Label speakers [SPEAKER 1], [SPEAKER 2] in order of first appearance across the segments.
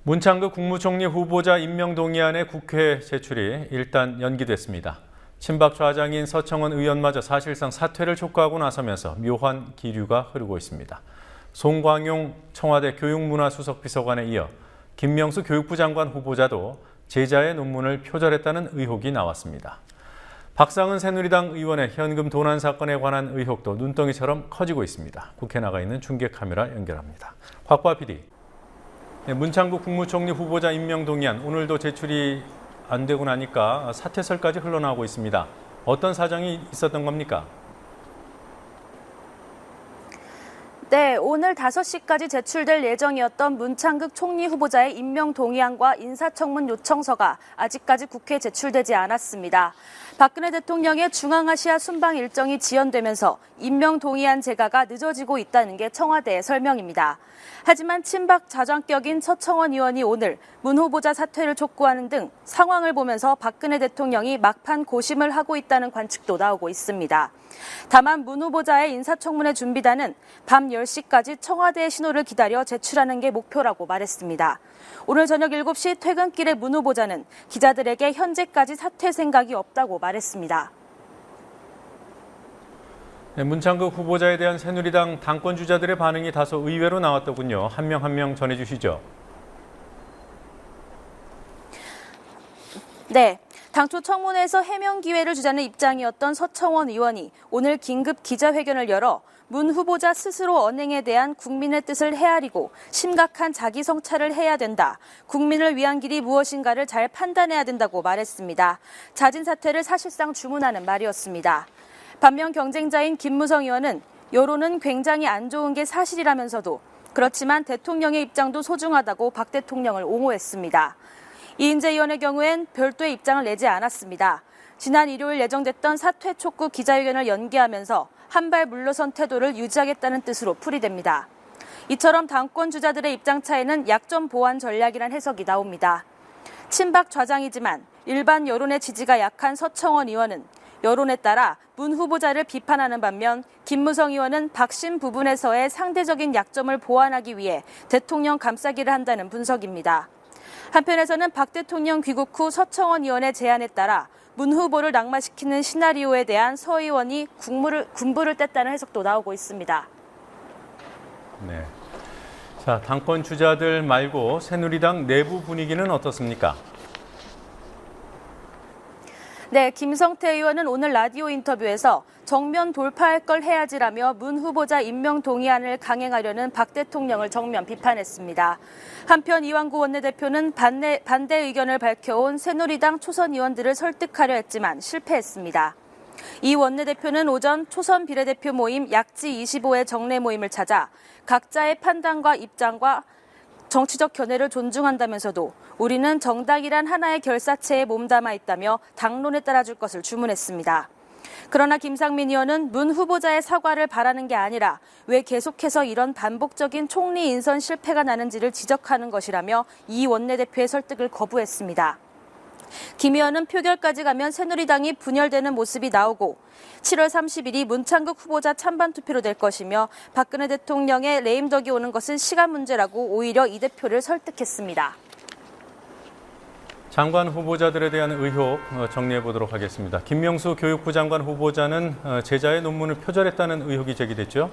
[SPEAKER 1] 문창극 국무총리 후보자 임명동의안의 국회 제출이 일단 연기됐습니다. 친박 좌장인 서청원 의원마저 사실상 사퇴를 촉구하고 나서면서 묘한 기류가 흐르고 있습니다. 송광용 청와대 교육문화수석비서관에 이어 김명수 교육부 장관 후보자도 제자의 논문을 표절했다는 의혹이 나왔습니다. 박상은 새누리당 의원의 현금 도난 사건에 관한 의혹도 눈덩이처럼 커지고 있습니다. 국회 나가 있는 중계 카메라 연결합니다. 곽과 PD. 문창극 국무총리 후보자 임명동의안 오늘도 제출이 안 되고 나니까 사퇴설까지 흘러나오고 있습니다. 어떤 사정이 있었던 겁니까?
[SPEAKER 2] 네, 오늘 5시까지 제출될 예정이었던 문창극 총리 후보자의 임명 동의안과 인사청문 요청서가 아직까지 국회에 제출되지 않았습니다. 박근혜 대통령의 중앙아시아 순방 일정이 지연되면서 임명 동의안 제가가 늦어지고 있다는 게 청와대의 설명입니다. 하지만 친박 좌장격인 서청원 의원이 오늘 문 후보자 사퇴를 촉구하는 등 상황을 보면서 박근혜 대통령이 막판 고심을 하고 있다는 관측도 나오고 있습니다. 다만 문 후보자의 인사청문회 준비단은 밤 10시까지 청와대의 신호를 기다려 제출하는 게 목표라고 말했습니다. 오늘 저녁 7시 퇴근길에 문 후보자는 기자들에게 현재까지 사퇴 생각이 없다고 말했습니다.
[SPEAKER 1] 문창극 후보자에 대한 새누리당 당권 주자들의 반응이 다소 의외로 나왔더군요. 한 명 한 명 전해주시죠.
[SPEAKER 2] 네. 당초 청문회에서 해명 기회를 주자는 입장이었던 서청원 의원이 오늘 긴급 기자회견을 열어 문 후보자 스스로 언행에 대한 국민의 뜻을 헤아리고 심각한 자기 성찰을 해야 된다. 국민을 위한 길이 무엇인가를 잘 판단해야 된다고 말했습니다. 자진 사퇴를 사실상 주문하는 말이었습니다. 반면 경쟁자인 김무성 의원은 여론은 굉장히 안 좋은 게 사실이라면서도 그렇지만 대통령의 입장도 소중하다고 박 대통령을 옹호했습니다. 이인재 의원의 경우엔 별도의 입장을 내지 않았습니다. 지난 일요일 예정됐던 사퇴 촉구 기자회견을 연기하면서 한 발 물러선 태도를 유지하겠다는 뜻으로 풀이됩니다. 이처럼 당권 주자들의 입장 차이는 약점 보완 전략이란 해석이 나옵니다. 친박 좌장이지만 일반 여론의 지지가 약한 서청원 의원은 여론에 따라 문 후보자를 비판하는 반면 김무성 의원은 박심 부분에서의 상대적인 약점을 보완하기 위해 대통령 감싸기를 한다는 분석입니다. 한편에서는 박 대통령 귀국 후 서청원 의원의 제안에 따라 문 후보를 낙마시키는 시나리오에 대한 서 의원이 군부를 뗐다는 해석도 나오고 있습니다.
[SPEAKER 1] 네. 자, 당권 주자들 말고 새누리당 내부 분위기는 어떻습니까?
[SPEAKER 2] 네, 김성태 의원은 오늘 라디오 인터뷰에서 정면 돌파할 걸 해야지라며 문 후보자 임명 동의안을 강행하려는 박 대통령을 정면 비판했습니다. 한편 이완구 원내대표는 반대 의견을 밝혀온 새누리당 초선 의원들을 설득하려 했지만 실패했습니다. 이 원내대표는 오전 초선 비례대표 모임 약지 25회 정례 모임을 찾아 각자의 판단과 입장과 정치적 견해를 존중한다면서도 우리는 정당이란 하나의 결사체에 몸담아 있다며 당론에 따라줄 것을 주문했습니다. 그러나 김상민 의원은 문 후보자의 사과를 바라는 게 아니라 왜 계속해서 이런 반복적인 총리 인선 실패가 나는지를 지적하는 것이라며 이 원내대표의 설득을 거부했습니다. 김 의원은 표결까지 가면 새누리당이 분열되는 모습이 나오고 7월 30일이 문창극 후보자 찬반 투표로 될 것이며 박근혜 대통령의 레임덕이 오는 것은 시간 문제라고 오히려 이 대표를 설득했습니다.
[SPEAKER 1] 장관 후보자들에 대한 의혹 정리해 보도록 하겠습니다. 김명수 교육부 장관 후보자는 제자의 논문을 표절했다는 의혹이 제기됐죠?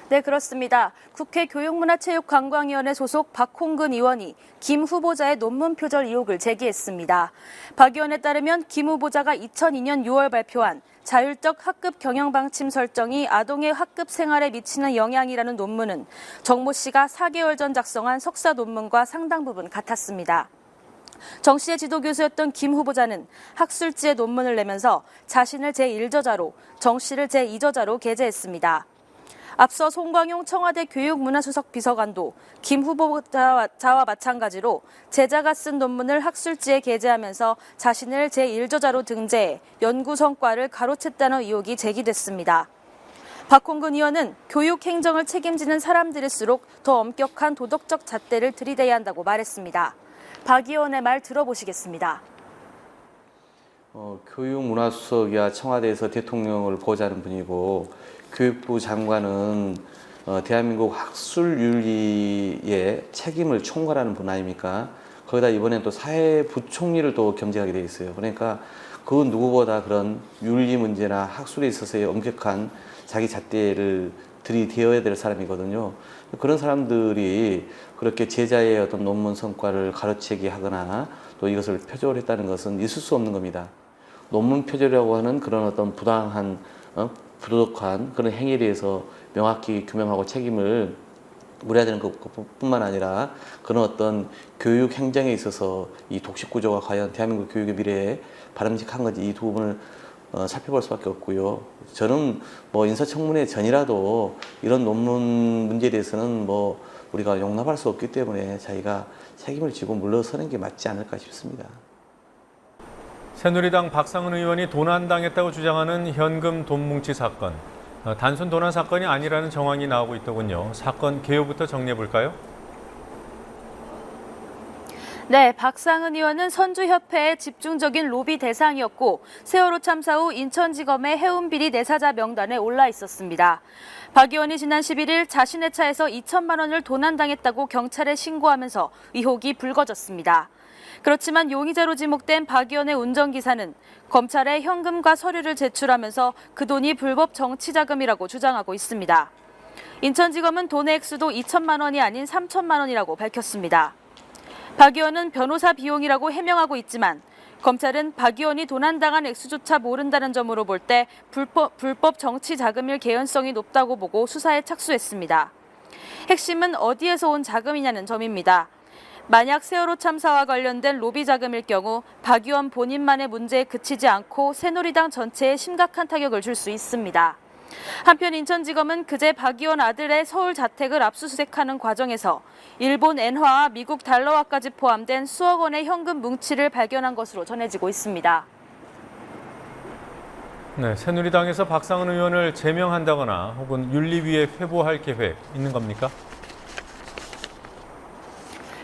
[SPEAKER 2] 네, 그렇습니다. 국회 교육문화체육관광위원회 소속 박홍근 의원이 김 후보자의 논문 표절 의혹을 제기했습니다. 박 의원에 따르면 김 후보자가 2002년 6월 발표한 자율적 학급 경영방침 설정이 아동의 학급 생활에 미치는 영향이라는 논문은 정모 씨가 4개월 전 작성한 석사 논문과 상당 부분 같았습니다. 정 씨의 지도교수였던 김 후보자는 학술지에 논문을 내면서 자신을 제1저자로 정 씨를 제2저자로 게재했습니다. 앞서 송광용 청와대 교육문화수석 비서관도 김 후보자와 마찬가지로 제자가 쓴 논문을 학술지에 게재하면서 자신을 제1저자로 등재해 연구 성과를 가로챘다는 의혹이 제기됐습니다. 박홍근 의원은 교육 행정을 책임지는 사람들일수록 더 엄격한 도덕적 잣대를 들이대야 한다고 말했습니다. 박 의원의 말 들어보시겠습니다.
[SPEAKER 3] 교육문화수석이야 청와대에서 대통령을 보좌하는 분이고 교육부 장관은 대한민국 학술윤리의 책임을 총괄하는 분 아닙니까? 거기다 이번엔 또 사회부총리를 또 겸직하게 돼 있어요. 그러니까 그 누구보다 그런 윤리 문제나 학술에 있어서의 엄격한 자기 잣대를 들이대어야 될 사람이거든요. 그런 사람들이 그렇게 제자의 어떤 논문 성과를 가로채기 하거나 또 이것을 표절을 했다는 것은 있을 수 없는 겁니다. 논문 표절이라고 하는 그런 어떤 부당한, 부도덕한 그런 행위에 대해서 명확히 규명하고 책임을 물어야 되는 것뿐만 아니라 그런 어떤 교육 행정에 있어서 이 독식 구조가 과연 대한민국 교육의 미래에 바람직한 건지 이 두 부분을 살펴볼 수밖에 없고요. 저는 뭐 인사청문회 전이라도 이런 논문 문제에 대해서는 뭐 우리가 용납할 수 없기 때문에 자기가 책임을 지고 물러서는 게 맞지 않을까 싶습니다.
[SPEAKER 1] 새누리당 박상은 의원이 도난당했다고 주장하는 현금 돈 뭉치 사건. 단순 도난 사건이 아니라는 정황이 나오고 있더군요. 사건 개요부터 정리해 볼까요?
[SPEAKER 2] 네, 박상은 의원은 선주협회의 집중적인 로비 대상이었고 세월호 참사 후 인천지검의 해운비리 내사자 명단에 올라 있었습니다. 박 의원이 지난 11일 자신의 차에서 2천만 원을 도난당했다고 경찰에 신고하면서 의혹이 불거졌습니다. 그렇지만 용의자로 지목된 박 의원의 운전기사는 검찰에 현금과 서류를 제출하면서 그 돈이 불법 정치자금이라고 주장하고 있습니다. 인천지검은 돈의 액수도 2천만 원이 아닌 3천만 원이라고 밝혔습니다. 박 의원은 변호사 비용이라고 해명하고 있지만 검찰은 박 의원이 도난당한 액수조차 모른다는 점으로 볼 때 불법 정치자금일 개연성이 높다고 보고 수사에 착수했습니다. 핵심은 어디에서 온 자금이냐는 점입니다. 만약 세월호 참사와 관련된 로비 자금일 경우 박 의원 본인만의 문제에 그치지 않고 새누리당 전체에 심각한 타격을 줄 수 있습니다. 한편 인천지검은 그제 박 의원 아들의 서울 자택을 압수수색하는 과정에서 일본 엔화와 미국 달러화까지 포함된 수억 원의 현금 뭉치를 발견한 것으로 전해지고 있습니다.
[SPEAKER 1] 네, 새누리당에서 박상은 의원을 제명한다거나 혹은 윤리위에 회부할 계획 있는 겁니까?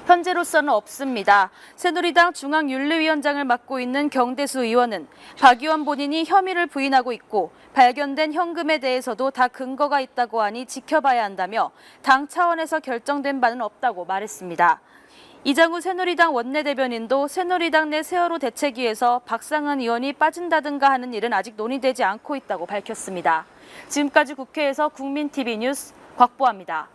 [SPEAKER 2] 현재로서는 없습니다. 새누리당 중앙윤리위원장을 맡고 있는 경대수 의원은 박 의원 본인이 혐의를 부인하고 있고 발견된 현금에 대해서도 다 근거가 있다고 하니 지켜봐야 한다며 당 차원에서 결정된 바는 없다고 말했습니다. 이장우 새누리당 원내대변인도 새누리당 내 세월호 대책위에서 박상은 의원이 빠진다든가 하는 일은 아직 논의되지 않고 있다고 밝혔습니다. 지금까지 국회에서 국민TV 뉴스 곽보아입니다.